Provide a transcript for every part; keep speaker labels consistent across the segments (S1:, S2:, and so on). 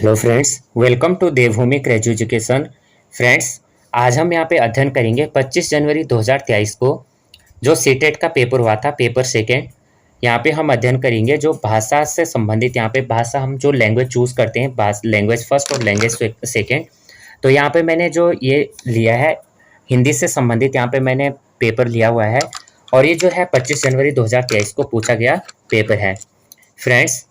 S1: Hello friends, welcome to Devbhoomi craze education. Friends, आज हम यहाँ पे अध्ययन करेंगे 25 जनवरी 2023 को जो सीटेट का पेपर हुआ था, पेपर सेकेंड। यहाँ पे हम अध्ययन करेंगे जो भाषा से संबंधित, यहाँ पे भाषा हम जो लैंग्वेज चूज़ करते हैं, लैंग्वेज फर्स्ट और लैंग्वेज सेकेंड। तो यहाँ पे मैंने जो ये लिया है हिंदी से संबंधित, यहाँ पे मैंने पेपर लिया हुआ है और ये जो है 25 जनवरी 2023 को पूछा गया पेपर है। फ्रेंड्स,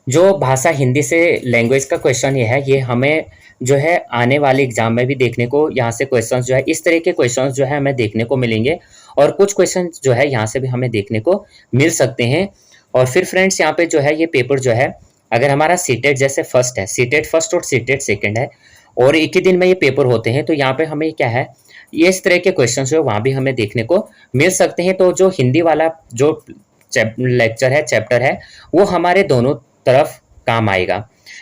S1: जो भाषा हिंदी से लैंग्वेज का क्वेश्चन ये है, ये हमें जो है आने वाले एग्जाम में भी देखने को, यहाँ से क्वेश्चंस जो है इस तरह के क्वेश्चंस जो है हमें देखने को मिलेंगे और कुछ क्वेश्चन जो है यहाँ से भी हमें देखने को मिल सकते हैं। और फिर फ्रेंड्स, यहाँ पे जो है ये पेपर जो है, अगर हमारा सीटेट जैसे फर्स्ट है, सीटेट फर्स्ट और सीटेट सेकेंड है और एक ही दिन में ये पेपर होते हैं, तो यहाँ पे हमें क्या है, ये इस तरह के क्वेश्चन जो है वहाँ भी हमें देखने को मिल सकते हैं। तो जो हिंदी वाला जो लेक्चर है, चैप्टर है, वो हमारे दोनों तरफ काम आएगा,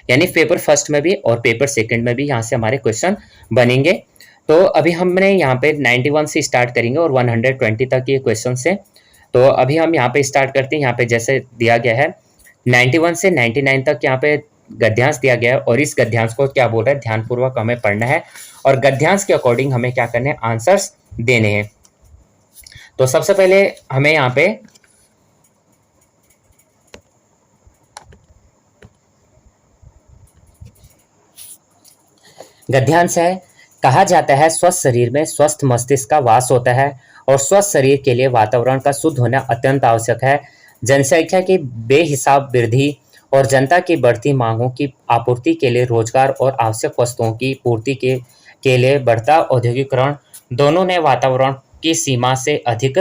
S1: यानी पेपर फर्स्ट में भी और पेपर सेकंड में भी यहाँ से हमारे क्वेश्चन बनेंगे। तो अभी हमने यहाँ पे 91 से स्टार्ट करेंगे और 120 तक ये क्वेश्चन है। तो अभी हम यहाँ पे स्टार्ट करते हैं। यहाँ पे जैसे दिया गया है 91 से 99 तक यहाँ पे गद्यांश दिया गया है और इस गद्यांश को क्या बोल रहा है, ध्यानपूर्वक हमें पढ़ना है और गद्यांश के अकॉर्डिंग हमें क्या करना है, आंसर्स देने हैं। तो सबसे पहले हमें यहाँ पे गद्यांश है। कहा जाता है स्वस्थ शरीर में स्वस्थ मस्तिष्क का वास होता है और स्वस्थ शरीर के लिए वातावरण का शुद्ध होना अत्यंत आवश्यक है। जनसंख्या की बेहिसाब वृद्धि और जनता की बढ़ती मांगों की आपूर्ति के लिए रोजगार और आवश्यक वस्तुओं की पूर्ति के लिए बढ़ता औद्योगिकरण दोनों ने वातावरण की सीमा से अधिक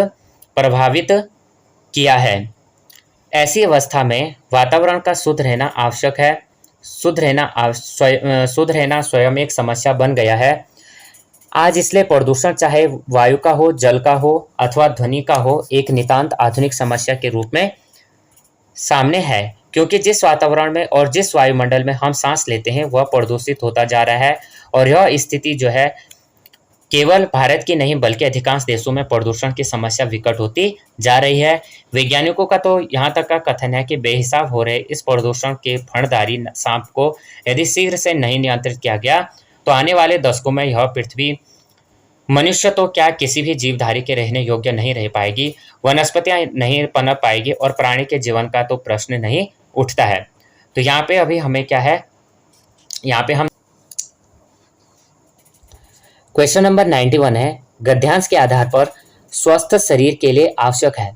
S1: प्रभावित किया है। ऐसी अवस्था में वातावरण का शुद्ध रहना आवश्यक है। शुद्ध रहना स्वयं एक समस्या बन गया है आज। इसलिए प्रदूषण चाहे वायु का हो, जल का हो अथवा ध्वनि का हो, एक नितांत आधुनिक समस्या के रूप में सामने है, क्योंकि जिस वातावरण में और जिस वायुमंडल में हम सांस लेते हैं वह प्रदूषित होता जा रहा है और यह स्थिति जो है केवल भारत की नहीं बल्कि अधिकांश देशों में प्रदूषण की समस्या विकट होती जा रही है। वैज्ञानिकों का तो यहाँ तक का कथन है कि बेहिसाब हो रहे इस प्रदूषण के फणधारी सांप को यदि शीघ्र से नहीं नियंत्रित किया गया तो आने वाले दशकों में यह पृथ्वी, मनुष्य तो क्या किसी भी जीवधारी के रहने योग्य नहीं रह पाएगी, वनस्पतियां नहीं पनप पाएगी और प्राणी के जीवन का तो प्रश्न नहीं उठता है। तो यहाँ पे अभी हमें क्या है, यहाँ पे हम क्वेश्चन नंबर 91 है, गद्यांश के आधार पर स्वस्थ शरीर के लिए आवश्यक है।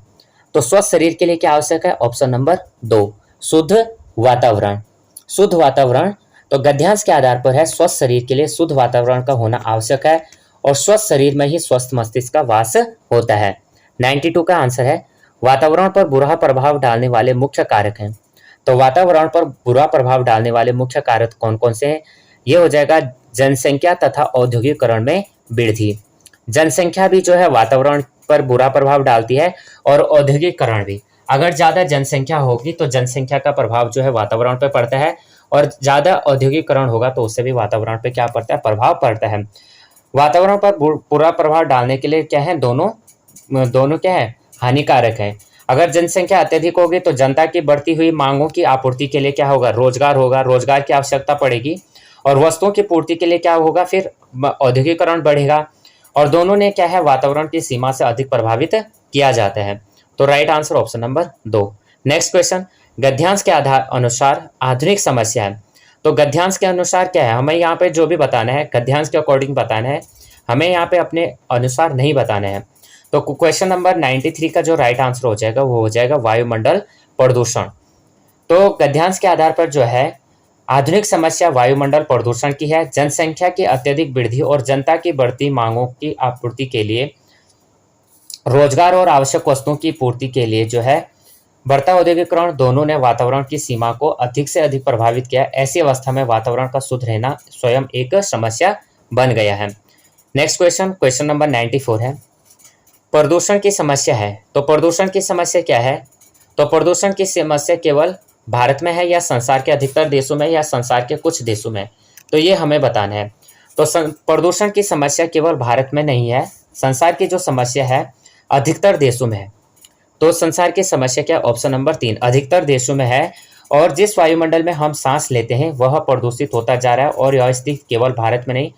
S1: तो स्वस्थ शरीर के लिए क्या आवश्यक है, ऑप्शन नंबर 2, शुद्ध वातावरण। शुद्ध वातावरण, तो गद्यांश के आधार पर है स्वस्थ शरीर के लिए शुद्ध वातावरण का होना आवश्यक है और स्वस्थ शरीर में ही स्वस्थ मस्तिष्क का वास होता है। 92 का आंसर है, वातावरण पर बुरा प्रभाव डालने वाले मुख्य कारक हैं। तो वातावरण पर बुरा प्रभाव डालने वाले मुख्य कारक कौन कौन से हैं, ये हो जाएगा जनसंख्या तथा औद्योगिकरण में वृद्धि। जनसंख्या भी जो है वातावरण पर बुरा प्रभाव डालती है और औद्योगिकरण भी। अगर ज़्यादा जनसंख्या होगी तो जनसंख्या का प्रभाव जो है वातावरण पर पड़ता है और ज़्यादा औद्योगिकरण होगा तो उससे भी वातावरण पर क्या पड़ता है, प्रभाव पड़ता है। वातावरण पर बुरा प्रभाव डालने के लिए क्या है, दोनों क्या है, हानिकारक है। अगर जनसंख्या अत्यधिक होगी तो जनता की बढ़ती हुई मांगों की आपूर्ति के लिए क्या होगा, रोजगार होगा, रोजगार की आवश्यकता पड़ेगी और वस्तुओं की पूर्ति के लिए क्या होगा, फिर औद्योगिकरण बढ़ेगा और दोनों ने क्या है, वातावरण की सीमा से अधिक प्रभावित किया जाता है। तो right answer option number 2। Next question, गद्यांश के आधार अनुसार आधुनिक समस्या है। तो गद्यांश के अनुसार क्या है, हमें यहाँ पे जो भी बताना है गद्यांश के अकॉर्डिंग बताना है, हमें यहाँ पे अपने अनुसार नहीं बताना है। तो क्वेश्चन नंबर 93 का जो राइट आंसर हो जाएगा वो हो जाएगा वायुमंडल प्रदूषण। तो गद्यांश के आधार पर जो है आधुनिक समस्या वायुमंडल प्रदूषण की है। जनसंख्या की अत्यधिक वृद्धि और जनता की बढ़ती मांगों की आपूर्ति के लिए, रोजगार और आवश्यक वस्तुओं की पूर्ति के लिए जो है बढ़ता औद्योगिकरण दोनों ने वातावरण की सीमा को अधिक से अधिक प्रभावित किया। ऐसी अवस्था में वातावरण का शुद्ध रहना स्वयं एक समस्या बन गया है। नेक्स्ट क्वेश्चन, क्वेश्चन नंबर 94 है, प्रदूषण की समस्या है। तो प्रदूषण की समस्या क्या है, तो प्रदूषण की समस्या केवल भारत में है या संसार के अधिकतर देशों में या संसार के कुछ देशों में, तो ये हमें बताना है। तो प्रदूषण की समस्या केवल भारत में नहीं है, संसार की जो समस्या है अधिकतर देशों में है। तो संसार की समस्या क्या, ऑप्शन नंबर 3 अधिकतर देशों में है और जिस वायुमंडल में हम सांस लेते हैं वह प्रदूषित होता जा रहा है, और यह स्थिति केवल भारत में नहीं,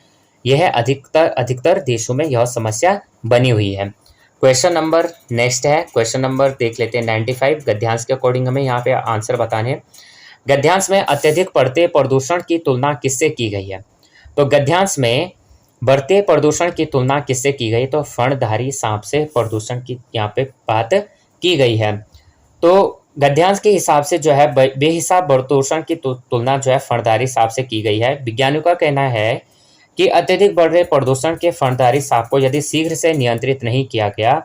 S1: यह अधिकतर अधिकतर देशों में यह समस्या बनी हुई है। क्वेश्चन नंबर नेक्स्ट है, क्वेश्चन नंबर देख लेते हैं 95। गद्यांश के अकॉर्डिंग हमें यहाँ पे आंसर बताने हैं। गद्यांश में अत्यधिक बढ़ते प्रदूषण की तुलना किससे की गई है? तो गद्यांश में बढ़ते प्रदूषण की तुलना किससे की गई? तो फणधारी सांप से प्रदूषण की यहाँ पे बात की गई है। तो गद्यांश के हिसाब से जो है बेहिसाब प्रदूषण की तुलना जो है फणधारी सांप से की गई है। विज्ञानियों का कहना है कि अत्यधिक बढ़ रहे प्रदूषण के फणधारी सांप को यदि शीघ्र से नियंत्रित नहीं किया गया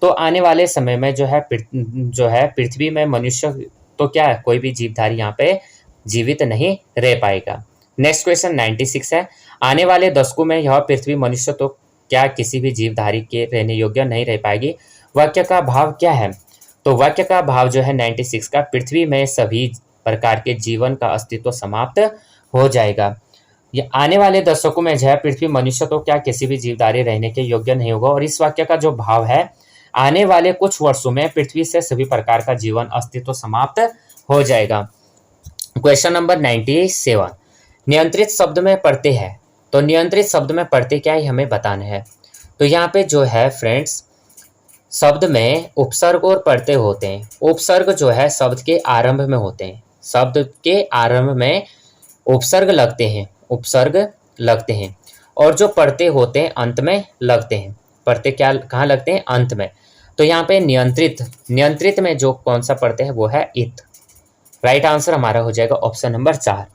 S1: तो आने वाले समय में जो है पृथ्वी में मनुष्य तो क्या है, कोई भी जीवधारी यहाँ पे जीवित नहीं रह पाएगा। नेक्स्ट क्वेश्चन 96 है, आने वाले दशकों में यह पृथ्वी मनुष्य तो क्या किसी भी जीवधारी के रहने योग्य नहीं रह पाएगी। वाक्य का भाव क्या है? तो वाक्य का भाव जो है 96 का, पृथ्वी में सभी प्रकार के जीवन का अस्तित्व समाप्त हो जाएगा। ये आने वाले दशकों में जो है पृथ्वी मनुष्य तो क्या किसी भी जीवधारी रहने के योग्य नहीं होगा। और इस वाक्य का जो भाव है, आने वाले कुछ वर्षों में पृथ्वी से सभी प्रकार का जीवन अस्तित्व समाप्त हो जाएगा। क्वेश्चन नंबर 97, नियंत्रित शब्द में पढ़ते हैं। तो नियंत्रित शब्द में पढ़ते क्या है हमें बताना है। तो यहाँ पे जो है फ्रेंड्स, शब्द में उपसर्ग और प्रत्यय होते हैं। उपसर्ग जो है शब्द के आरंभ में होते हैं, शब्द के आरंभ में उपसर्ग लगते हैं, उपसर्ग लगते हैं। और जो प्रत्यय होते हैं अंत में लगते हैं। प्रत्यय क्या कहाँ लगते हैं? अंत में। तो यहाँ पे नियंत्रित में जो कौन सा प्रत्यय है वो है इत। राइट आंसर हमारा हो जाएगा ऑप्शन नंबर 4।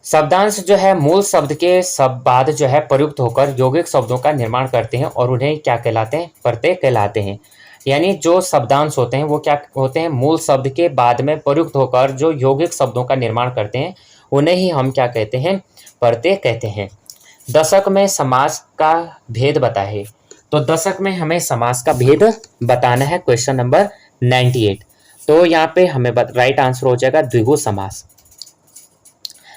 S1: शब्दांश जो है मूल शब्द के बाद जो है प्रयुक्त होकर यौगिक शब्दों का निर्माण करते हैं और उन्हें क्या कहलाते हैं? प्रत्यय कहलाते हैं। यानी जो शब्दांश होते हैं वो क्या होते हैं? मूल शब्द के बाद में प्रयुक्त होकर जो यौगिक शब्दों का निर्माण करते हैं उन्हें ही हम क्या कहते हैं? प्रत्यय कहते हैं। दशक में समास का भेद बताए। तो दशक में हमें समास का भेद बताना है। Question number 98। तो यहाँ पे हमें राइट आंसर हो जाएगा द्विगु समास।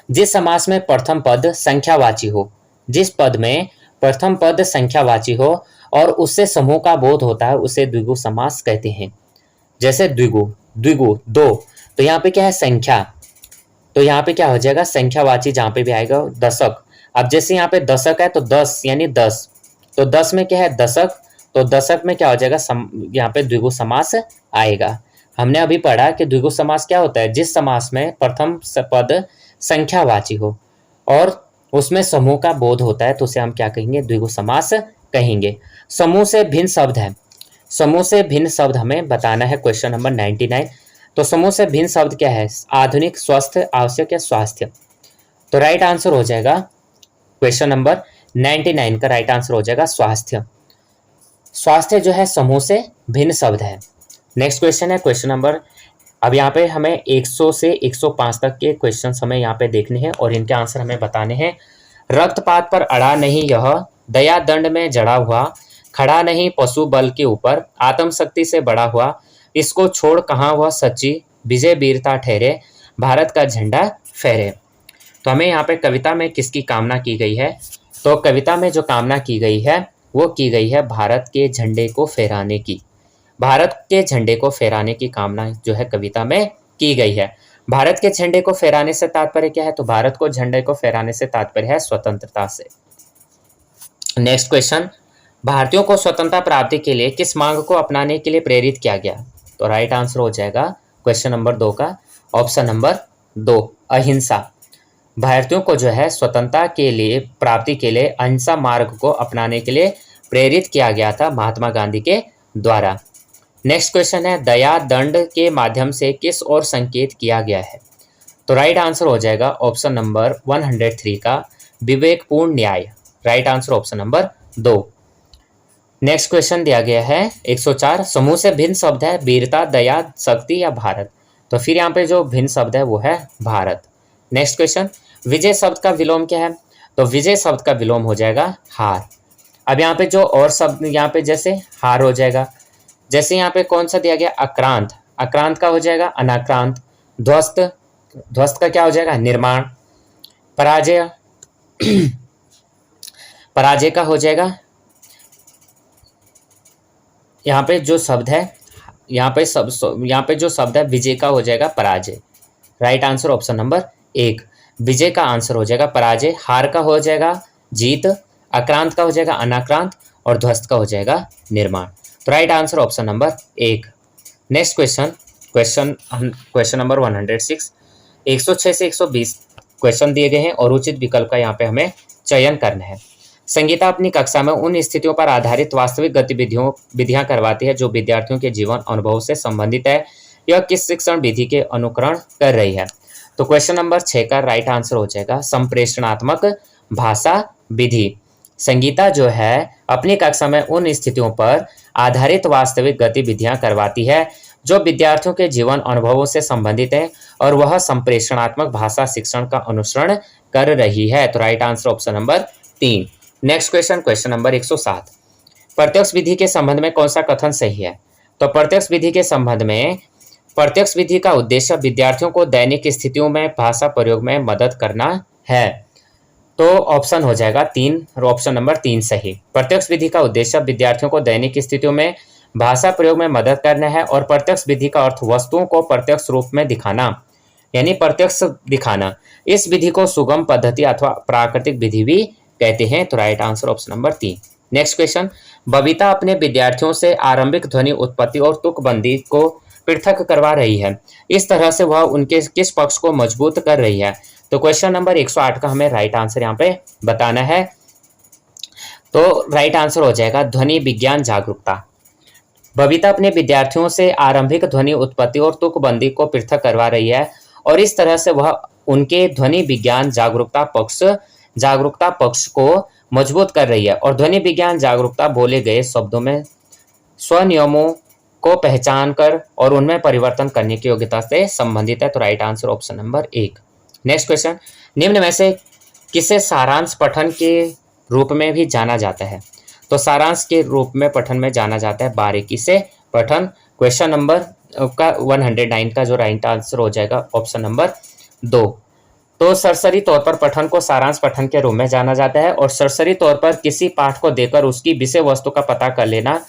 S1: जिस समास में प्रथम पद संख्यावाची हो, जिस पद में प्रथम पद संख्यावाची हो और उससे समूह का बोध होता है उसे द्विगु समास कहते हैं। जैसे द्विगु दो, तो यहाँ पे क्या है? संख्या। तो यहाँ पे क्या हो जाएगा? संख्यावाची जहाँ पे भी आएगा दशक। अब जैसे यहाँ पे दशक है तो 10 यानी 10, तो 10 में क्या है? दशक। तो दशक में क्या हो जाएगा? यहाँ पे द्विगु समास आएगा। हमने अभी पढ़ा कि द्विगु समास क्या होता है? जिस समास में प्रथम पद संख्यावाची हो और उसमें समूह का बोध होता है तो उसे हम क्या कहेंगे? द्विगु समास कहेंगे। समूह से भिन्न शब्द है। समूह से भिन्न शब्द हमें बताना है। Question number 99। तो समूह से भिन्न शब्द क्या है? आधुनिक, स्वस्थ, आवश्यक या स्वास्थ्य। तो राइट आंसर हो जाएगा क्वेश्चन नंबर 99 का राइट आंसर हो जाएगा स्वास्थ्य। स्वास्थ्य जो है समूह से भिन्न शब्द है। नेक्स्ट क्वेश्चन है क्वेश्चन नंबर, अब यहाँ पे हमें 100 से 105 तक के क्वेश्चन हमें यहाँ पे देखने हैं और इनके आंसर हमें बताने हैं। रक्तपात पर अड़ा नहीं यह, दया दंड में जड़ा हुआ, खड़ा नहीं पशु बल के ऊपर, आत्मशक्ति से बड़ा हुआ, इसको छोड़ कहाँ वह सच्ची, विजय वीरता ठहरे, भारत का झंडा फहरे। तो हमें यहाँ पे कविता में किसकी कामना की गई है? तो कविता में जो कामना की गई है वो की गई है भारत के झंडे को फहराने की। भारत के झंडे को फहराने की कामना जो है कविता में की गई है। भारत के झंडे को फहराने से तात्पर्य क्या है? तो भारत को झंडे को फहराने से तात्पर्य है स्वतंत्रता से। नेक्स्ट क्वेश्चन, भारतीयों को स्वतंत्रता प्राप्ति के लिए किस मांग को अपनाने के लिए प्रेरित किया गया? तो राइट आंसर हो जाएगा क्वेश्चन नंबर 2 का ऑप्शन नंबर 2, अहिंसा। भारतीयों को जो है स्वतंत्रता के लिए प्राप्ति के लिए अहिंसा मार्ग को अपनाने के लिए प्रेरित किया गया था महात्मा गांधी के द्वारा। नेक्स्ट क्वेश्चन है, दया दंड के माध्यम से किस ओर संकेत किया गया है? तो राइट आंसर हो जाएगा ऑप्शन नंबर 103 का विवेकपूर्ण न्याय। Right answer option number 2। Next question दिया गया है 104, समूह से भिन्न शब्द है वीरता, दया, शक्ति या भारत। तो फिर यहाँ पे जो भिन्न शब्द है वो है भारत। नेक्स्ट क्वेश्चन, विजय शब्द का विलोम क्या है? तो विजय शब्द का विलोम हो जाएगा हार। अब यहाँ पे जो और शब्द यहाँ पे जैसे हार हो जाएगा, जैसे यहाँ पे कौन सा दिया गया? आक्रांत। आक्रांत का हो जाएगा अनाक्रांत। ध्वस्त, ध्वस्त का क्या हो जाएगा? निर्माण। पराजय, पराजय का हो जाएगा, यहाँ पे जो शब्द है यहाँ पे जो शब्द है विजय का हो जाएगा पराजय। Right answer option number 1। विजय का आंसर हो जाएगा पराजय, हार का हो जाएगा जीत, आक्रांत का हो जाएगा अनाक्रांत और ध्वस्त का हो जाएगा निर्माण। तो right answer option number 1। Next question number 106। 106 से 120 क्वेश्चन दिए गए हैं और उचित विकल्प का यहाँ पे हमें चयन करना है। संगीता अपनी कक्षा में उन स्थितियों पर आधारित वास्तविक विधियां करवाती है जो विद्यार्थियों के जीवन अनुभव से संबंधित है। यह किस शिक्षण विधि के अनुकरण कर रही है? तो क्वेश्चन नंबर 6 का राइट आंसर हो जाएगा संप्रेषणात्मक भाषा विधि। संगीता जो है अपनी कक्षा में उन स्थितियों पर आधारित वास्तविक गतिविधियां करवाती है जो विद्यार्थियों के जीवन अनुभवों से संबंधित है और वह संप्रेषणात्मक भाषा शिक्षण का अनुसरण कर रही है। तो right answer option number 3। Next question number 107। प्रत्यक्ष विधि के संबंध में कौन सा कथन सही है? तो प्रत्यक्ष विधि के संबंध में प्रत्यक्ष विधि का उद्देश्य विद्यार्थियों को दैनिक स्थितियों में भाषा प्रयोग में मदद करना है। तो ऑप्शन हो जाएगा 3, ऑप्शन नंबर 3 सही। प्रत्यक्ष विधि का उद्देश्य विद्यार्थियों को दैनिक स्थितियों में भाषा प्रयोग में मदद करना है और प्रत्यक्ष विधि का अर्थ वस्तुओं को प्रत्यक्ष रूप में दिखाना, यानी प्रत्यक्ष दिखाना। इस विधि को सुगम पद्धति अथवा प्राकृतिक विधि भी कहते हैं। तो right answer option number 3। Next question. Babita अपने विद्यार्थियों से आरंभिक ध्वनि उत्पत्ति और तुकबंदी को पृथक करवा रही है। इस तरह से वह उनके किस पक्ष को मजबूत कर रही है? तो क्वेश्चन नंबर 108 का हमें राइट आंसर यहाँ पे बताना है। तो राइट आंसर हो जाएगा ध्वनि विज्ञान जागरूकता। बबीता अपने विद्यार्थियों से आरंभिक ध्वनि उत्पत्ति और तुकबंदी को पृथक करवा रही है और इस तरह से वह उनके ध्वनि विज्ञान जागरूकता पक्ष को मजबूत कर रही है और ध्वनि विज्ञान जागरूकता बोले गए शब्दों में स्वनियमों को पहचान कर और उनमें परिवर्तन करने की योग्यता से संबंधित है। तो right answer option number 1। Next question. निम्न में से किसे सारांश पठन के रूप में भी जाना जाता है? तो सारांश के रूप में पठन में जाना जाता है बारीकी से पठन। क्वेश्चन नंबर का 109 का जो राइट आंसर हो जाएगा ऑप्शन नंबर 2। तो सरसरी तौर पर पठन को सारांश पठन के रूप में जाना जाता है और सरसरी तौर पर किसी पाठ को देकर उसकी विषय वस्तु का पता कर लेना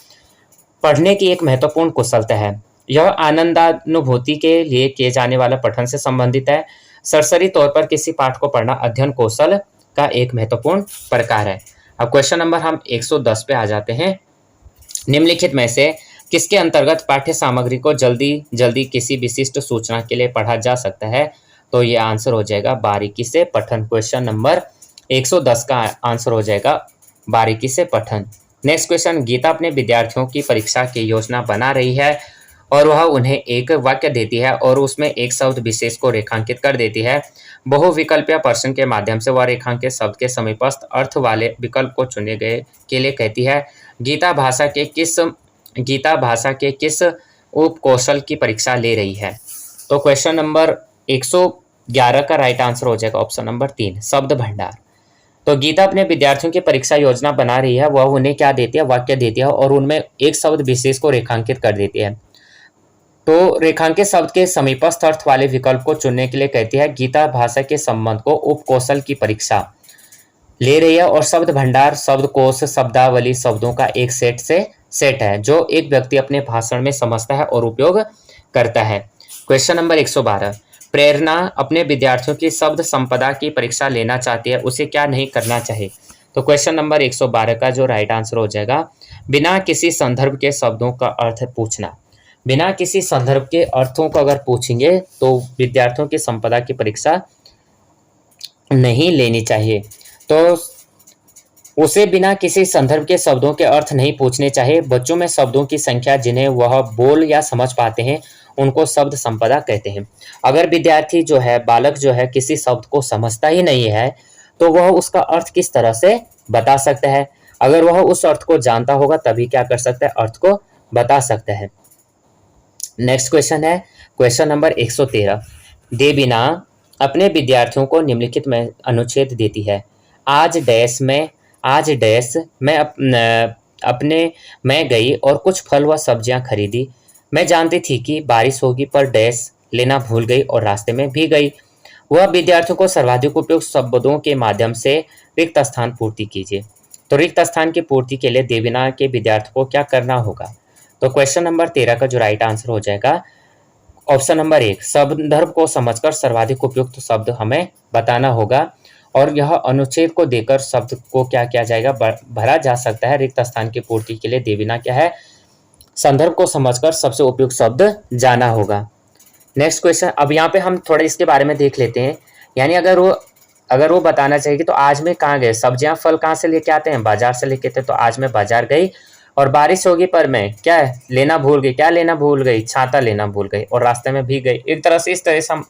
S1: पढ़ने की एक महत्वपूर्ण कुशलता है। यह आनंदानुभूति के लिए किए जाने वाला पठन से संबंधित है। सरसरी तौर पर किसी पाठ को पढ़ना अध्ययन कौशल का एक महत्वपूर्ण प्रकार है। अब क्वेश्चन नंबर हम 110 पे आ जाते हैं। निम्नलिखित में से किसके अंतर्गत पाठ्य सामग्री को जल्दी किसी विशिष्ट सूचना के लिए पढ़ा जा सकता है? तो ये आंसर हो जाएगा बारीकी से पठन। क्वेश्चन नंबर 110 का आंसर हो जाएगा बारीकी से पठन। Next question. गीता अपने विद्यार्थियों की परीक्षा की योजना बना रही है और वह उन्हें एक वाक्य देती है और उसमें एक शब्द विशेष को रेखांकित कर देती है। बहुविकल्पीय प्रश्न के माध्यम से वह रेखांकित शब्द के समीपस्थ अर्थ वाले विकल्प को चुने गए के लिए कहती है। गीता भाषा के किस उपकौशल की परीक्षा ले रही है? तो क्वेश्चन नंबर 111 का राइट आंसर हो जाएगा ऑप्शन नंबर 3, शब्द भंडार। तो गीता अपने विद्यार्थियों की परीक्षा योजना बना रही है। वह उन्हें क्या देती है? वाक्य देती है और उनमें एक शब्द विशेष को रेखांकित कर देती है। तो रेखांकित शब्द के समीपस्थ अर्थ वाले विकल्प को चुनने के लिए कहती है। गीता भाषा के संबंध को उपकौशल की परीक्षा ले रही है और शब्द भंडार शब्दकोश शब्दावली शब्दों का एक सेट है जो एक व्यक्ति अपने भाषण में समझता है और उपयोग करता है। Question number 112। प्रेरणा अपने विद्यार्थियों की शब्द संपदा की परीक्षा लेना चाहती है, उसे क्या नहीं करना चाहिए? तो क्वेश्चन नंबर 112 का जो राइट आंसर हो जाएगा बिना किसी संदर्भ के शब्दों का अर्थ पूछना। बिना किसी संदर्भ के अर्थों को अगर पूछेंगे तो विद्यार्थियों की संपदा की परीक्षा नहीं लेनी चाहिए। तो उसे बिना किसी संदर्भ के शब्दों के अर्थ नहीं पूछने चाहिए। बच्चों में शब्दों की संख्या जिन्हें वह बोल या समझ पाते हैं उनको शब्द संपदा कहते हैं। अगर विद्यार्थी जो है बालक जो है किसी शब्द को समझता ही नहीं है तो वह उसका अर्थ किस तरह से बता सकता है? अगर वह उस अर्थ को जानता होगा तभी क्या कर सकता है? अर्थ को बता सकता है। नेक्स्ट क्वेश्चन है क्वेश्चन नंबर 113। देवीना अपने विद्यार्थियों को निम्नलिखित में अनुच्छेद देती है। आज डैश मैं गई और कुछ फल व सब्जियां खरीदी। मैं जानती थी कि बारिश होगी पर डैश लेना भूल गई और रास्ते में भीग गई। वह विद्यार्थियों को सर्वाधिक उपयुक्त शब्दों के माध्यम से रिक्त स्थान पूर्ति कीजिए। तो रिक्त स्थान की पूर्ति के लिए देवीना के विद्यार्थियों को क्या करना होगा? तो क्वेश्चन नंबर 13 का जो राइट आंसर हो जाएगा ऑप्शन नंबर 1, संदर्भ को समझकर सर्वाधिक उपयुक्त शब्द हमें बताना होगा। और यह अनुच्छेद को देकर शब्द को क्या किया जाएगा, भरा जा सकता है। रिक्त स्थान की पूर्ति के लिए देविना क्या है, संदर्भ को समझकर सबसे उपयुक्त शब्द जाना होगा। नेक्स्ट क्वेश्चन, अब यहाँ पे हम थोड़ा इसके बारे में देख लेते हैं। यानी अगर वो बताना चाहिए तो आज मैं कहाँ गए, सब्जियां फल कहाँ से लेके आते हैं, बाजार से लेके आते हैं। तो आज मैं बाजार गई और बारिश होगी पर मैं क्या लेना भूल गई, क्या लेना भूल गई, छाता लेना भूल गई और रास्ते में भीग गई। एक तरह से इस तरह से हम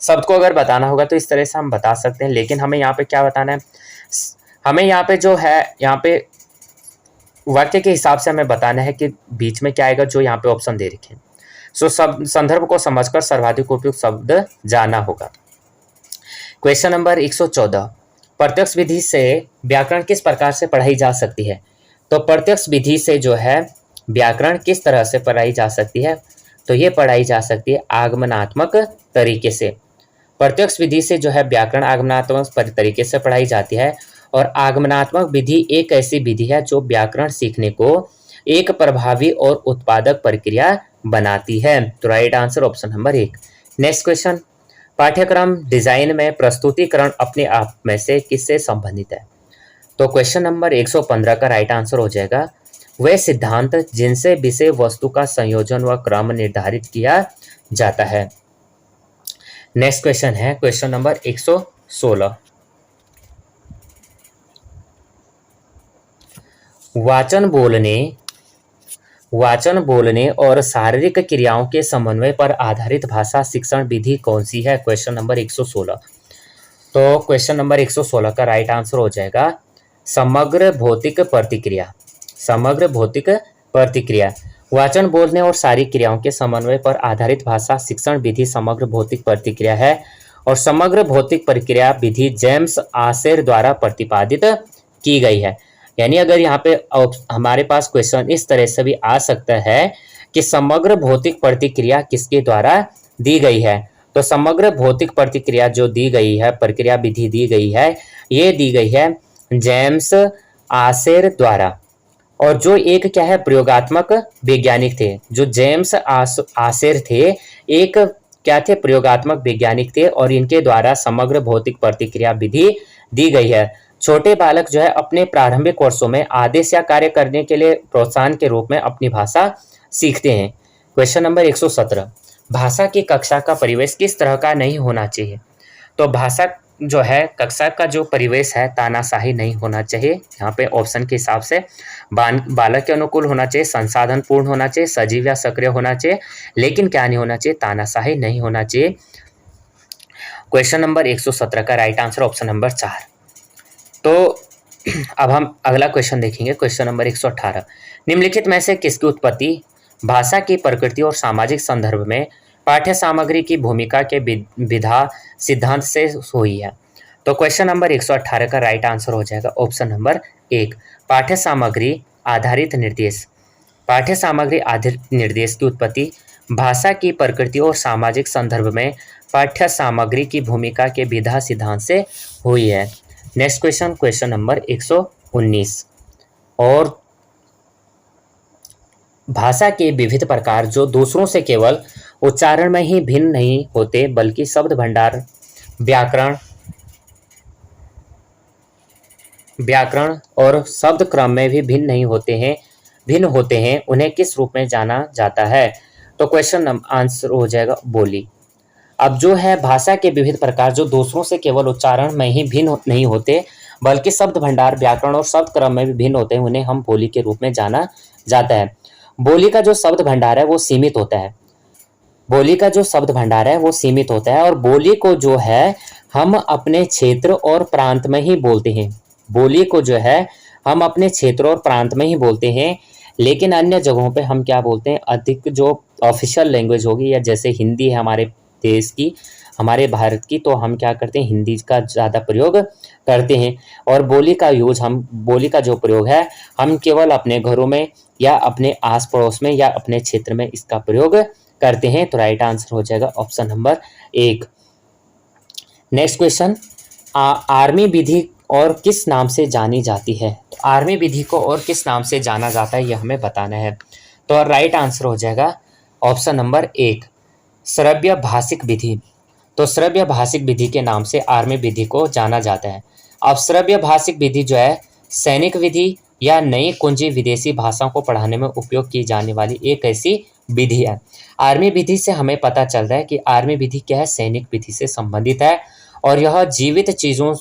S1: शब्द को अगर बताना होगा तो इस तरह से हम बता सकते हैं। लेकिन हमें यहाँ पे क्या बताना है, हमें यहाँ पे जो है, यहाँ पे वाक्य के हिसाब से हमें बताना है कि बीच में क्या आएगा, जो यहाँ पे ऑप्शन दे रखे हैं। सो सब संदर्भ को समझकर सर्वाधिक उपयुक्त शब्द जाना होगा। क्वेश्चन नंबर 114, प्रत्यक्ष विधि से व्याकरण किस प्रकार से पढ़ाई जा सकती है। तो प्रत्यक्ष विधि से जो है व्याकरण किस तरह से पढ़ाई जा सकती है, तो ये पढ़ाई जा सकती है आगमनात्मक तरीके से। प्रत्यक्ष विधि से जो है व्याकरण आगमनात्मक तरीके से पढ़ाई जाती है। और आगमनात्मक विधि एक ऐसी विधि है जो व्याकरण सीखने को एक प्रभावी और उत्पादक प्रक्रिया बनाती है। तो right answer option number 1। Next question, पाठ्यक्रम डिजाइन में प्रस्तुतिकरण अपने आप में से किससे संबंधित है। तो क्वेश्चन नंबर 115 का राइट आंसर हो जाएगा वे सिद्धांत जिनसे विषय वस्तु का संयोजन व क्रम निर्धारित किया जाता है। नेक्स्ट क्वेश्चन है क्वेश्चन नंबर 116, वाचन बोलने और शारीरिक क्रियाओं के समन्वय पर आधारित भाषा शिक्षण विधि कौन सी है। Question number 116। तो क्वेश्चन नंबर 116 का राइट आंसर हो जाएगा समग्र भौतिक प्रतिक्रिया। समग्र भौतिक प्रतिक्रिया, वाचन बोलने और शारीरिक क्रियाओं के समन्वय पर आधारित भाषा शिक्षण विधि समग्र भौतिक प्रतिक्रिया है। और समग्र भौतिक प्रक्रिया विधि जेम्स आशेर द्वारा प्रतिपादित की गई है। यानी अगर यहाँ पे हमारे पास क्वेश्चन इस तरह से भी आ सकता है कि समग्र भौतिक प्रतिक्रिया किसके द्वारा दी गई है, तो समग्र भौतिक प्रतिक्रिया जो दी गई है, प्रक्रिया विधि दी गई है, ये दी गई है जेम्स आशेर द्वारा। और जो एक क्या है प्रयोगात्मक वैज्ञानिक थे, जो जेम्स आशेर थे, एक क्या थे प्रयोगात्मक वैज्ञानिक थे और इनके द्वारा समग्र भौतिक प्रतिक्रिया विधि दी गई है। छोटे बालक जो है अपने प्रारंभिक वर्षों में आदेश या कार्य करने के लिए प्रोत्साहन के रूप में अपनी भाषा सीखते हैं। क्वेश्चन नंबर 117, भाषा की कक्षा का परिवेश किस तरह का नहीं होना चाहिए। तो भाषा जो है कक्षा का जो परिवेश है तानाशाही नहीं होना चाहिए। यहाँ पे ऑप्शन के हिसाब से बालक के अनुकूल होना चाहिए, संसाधन पूर्ण होना चाहिए, सजीव या सक्रिय होना चाहिए, लेकिन क्या नहीं होना चाहिए, तानाशाही नहीं होना चाहिए। क्वेश्चन नंबर 117 का राइट आंसर ऑप्शन नंबर 4। तो अब हम अगला क्वेश्चन देखेंगे। क्वेश्चन नंबर 118, निम्नलिखित में से किसकी उत्पत्ति भाषा की प्रकृति और सामाजिक संदर्भ में पाठ्य सामग्री की भूमिका के विधा सिद्धांत से हुई है। तो क्वेश्चन नंबर 118 का राइट आंसर हो जाएगा ऑप्शन नंबर 1, पाठ्य सामग्री आधारित निर्देश। पाठ्य सामग्री आधारित निर्देश की उत्पत्ति भाषा की प्रकृति और सामाजिक संदर्भ में पाठ्य सामग्री की भूमिका के विधा सिद्धांत से हुई है। नेक्स्ट क्वेश्चन, क्वेश्चन नंबर 119, और भाषा के विविध प्रकार जो दूसरों से केवल उच्चारण में ही भिन्न नहीं होते बल्कि शब्द भंडार, व्याकरण और शब्द क्रम में भी भिन्न होते हैं, उन्हें किस रूप में जाना जाता है। तो क्वेश्चन आंसर हो जाएगा बोली। अब जो है भाषा के विविध प्रकार जो दूसरों से केवल उच्चारण में ही भिन्न नहीं होते बल्कि शब्द भंडार, व्याकरण और शब्द क्रम में भी भिन्न होते हैं, उन्हें हम बोली के रूप में जाना जाता है। बोली का जो शब्द भंडार है वो सीमित होता है। बोली का जो शब्द भंडार है वो सीमित होता है और बोली को जो है हम अपने क्षेत्र और प्रांत में ही बोलते हैं। बोली को जो है हम अपने क्षेत्र और प्रांत में ही बोलते हैं, लेकिन अन्य जगहों पे हम क्या बोलते हैं, अधिक जो ऑफिशियल लैंग्वेज होगी या जैसे हिंदी है हमारे देश की, हमारे भारत की, तो हम क्या करते हैं हिंदी का ज़्यादा प्रयोग करते हैं। और बोली का जो प्रयोग है हम केवल अपने घरों में या अपने आस पड़ोस में या अपने क्षेत्र में इसका प्रयोग करते हैं। तो राइट आंसर हो जाएगा option number 1। Next question, army विधि और किस नाम से जानी जाती है। तो आर्मी विधि को और किस नाम से जाना जाता है ये हमें बताना है। तो राइट आंसर हो जाएगा ऑप्शन नंबर 1, श्रव्य भाषिक विधि। तो श्रव्य भाषिक विधि के नाम से आर्मी विधि को जाना जाता है। अब श्रव्य भाषिक विधि जो है सैनिक विधि या नई कुंजी विदेशी भाषाओं को पढ़ाने में उपयोग की जाने वाली एक ऐसी विधि है। आर्मी विधि से हमें पता चल रहा है कि आर्मी विधि क्या है, सैनिक विधि से संबंधित है और यह जीवित चीजों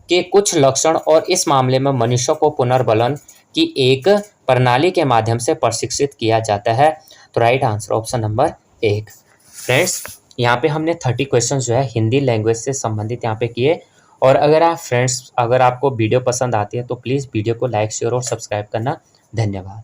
S1: के कुछ लक्षण और इस मामले में मनुष्य को पुनर्बलन की एक प्रणाली के माध्यम से प्रशिक्षित किया जाता है। तो right answer option number 1। Friends, यहाँ पे हमने 30 क्वेश्चन जो है हिंदी लैंग्वेज से संबंधित यहाँ पे किए। और अगर आपको वीडियो पसंद आती है तो प्लीज़ वीडियो को लाइक शेयर और सब्सक्राइब करना। धन्यवाद।